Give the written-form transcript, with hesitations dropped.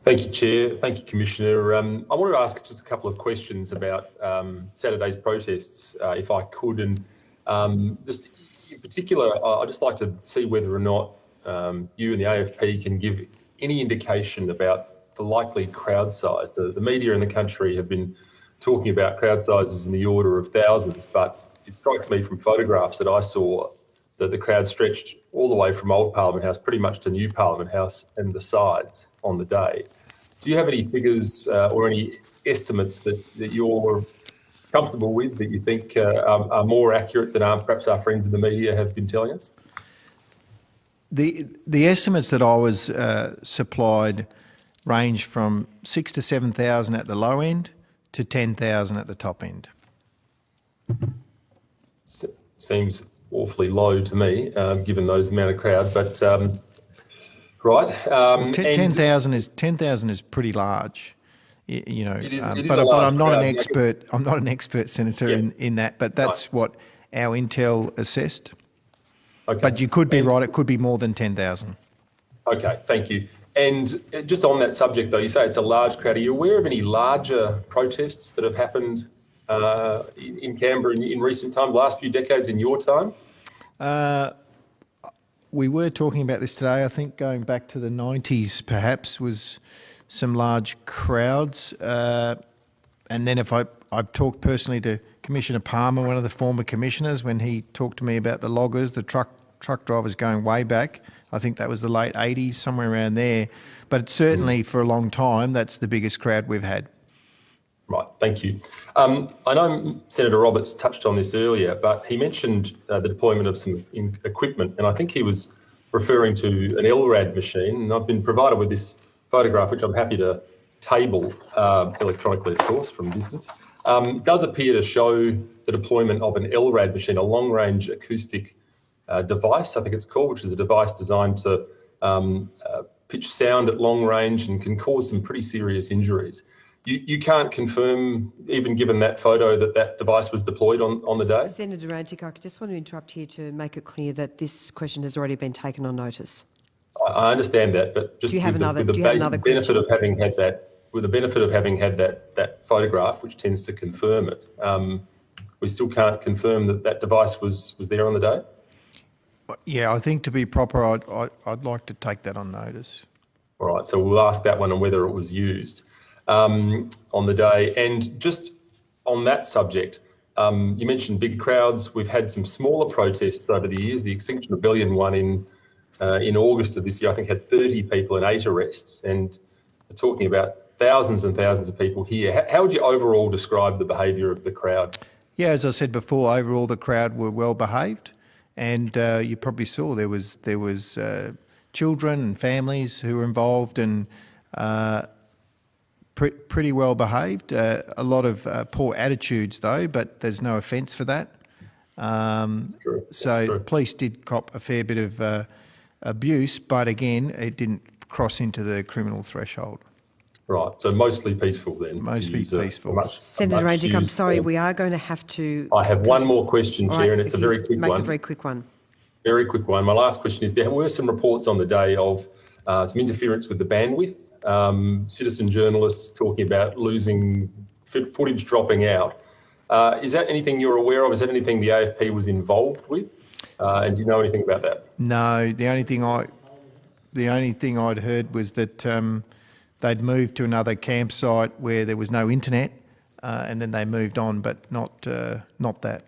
Thank you, Chair. Thank you, Commissioner. I wanted to ask just a couple of questions about Saturday's protests, if I could, and just in particular, I'd just like to see whether or not you and the AFP can give any indication about the likely crowd size. The media in the country have been talking about crowd sizes in the order of thousands, but it strikes me from photographs that I saw that the crowd stretched all the way from Old Parliament House pretty much to New Parliament House and the sides on the day. Do you have any figures or any estimates that you're comfortable with, that you think are more accurate than perhaps our friends in the media have been telling us? The estimates that I was supplied range from 6,000 to 7,000 at the low end to 10,000 at the top end. Seems awfully low to me, given those amount of crowd. But right, 10,000 is pretty large, you know. It is but I'm not crowd. an expert. I'm not an expert, Senator, in that. But that's what our intel assessed. Okay. But you could be right. It could be more than 10,000. Okay, thank you. And just on that subject, though, you say it's a large crowd. Are you aware of any larger protests that have happened in Canberra in recent time, last few decades, in your time? We were talking about this today. I think going back to the 90s, perhaps, was some large crowds. And then if I've talked personally to Commissioner Palmer, one of the former commissioners, when he talked to me about the loggers, the truck drivers going way back. I think that was the late 80s, somewhere around there. But certainly for a long time, that's the biggest crowd we've had. Right, thank you. I know Senator Roberts touched on this earlier, but he mentioned the deployment of some equipment, and I think he was referring to an LRAD machine, and I've been provided with this photograph, which I'm happy to table electronically, of course, from a distance. Does appear to show the deployment of an LRAD machine, a long-range acoustic device, I think it's called, which is a device designed to pitch sound at long range and can cause some pretty serious injuries. You can't confirm, even given that photo, that device was deployed on the day? Senator Antic, I just want to interrupt here to make it clear that this question has already been taken on notice. I understand that, but just with the benefit of having had that photograph, which tends to confirm it, we still can't confirm that device was there on the day? Yeah, I think to be proper, I'd like to take that on notice. All right, so we'll ask that one and whether it was used on the day. And just on that subject, you mentioned big crowds. We've had some smaller protests over the years. The Extinction Rebellion one in August of this year, I think, had 30 people and 8 arrests. And we're talking about thousands and thousands of people here. How would you overall describe the behaviour of the crowd? Yeah, as I said before, overall the crowd were well behaved, and you probably saw there was children and families who were involved, and pretty well behaved. A lot of poor attitudes though, but there's no offence for that. The police did cop a fair bit of abuse, but again, it didn't cross into the criminal threshold. Right, so mostly peaceful then. Mostly peaceful. Senator Antic, I'm sorry, we are going to have to... I have one more question, Chair, and it's a very quick one. Make a very quick one. Very quick one. My last question is, there were some reports on the day of some interference with the bandwidth, citizen journalists talking about losing footage dropping out. Is that anything you're aware of? Is that anything the AFP was involved with? And do you know anything about that? No, the only thing I'd heard was that they'd moved to another campsite where there was no internet, and then they moved on, but not that.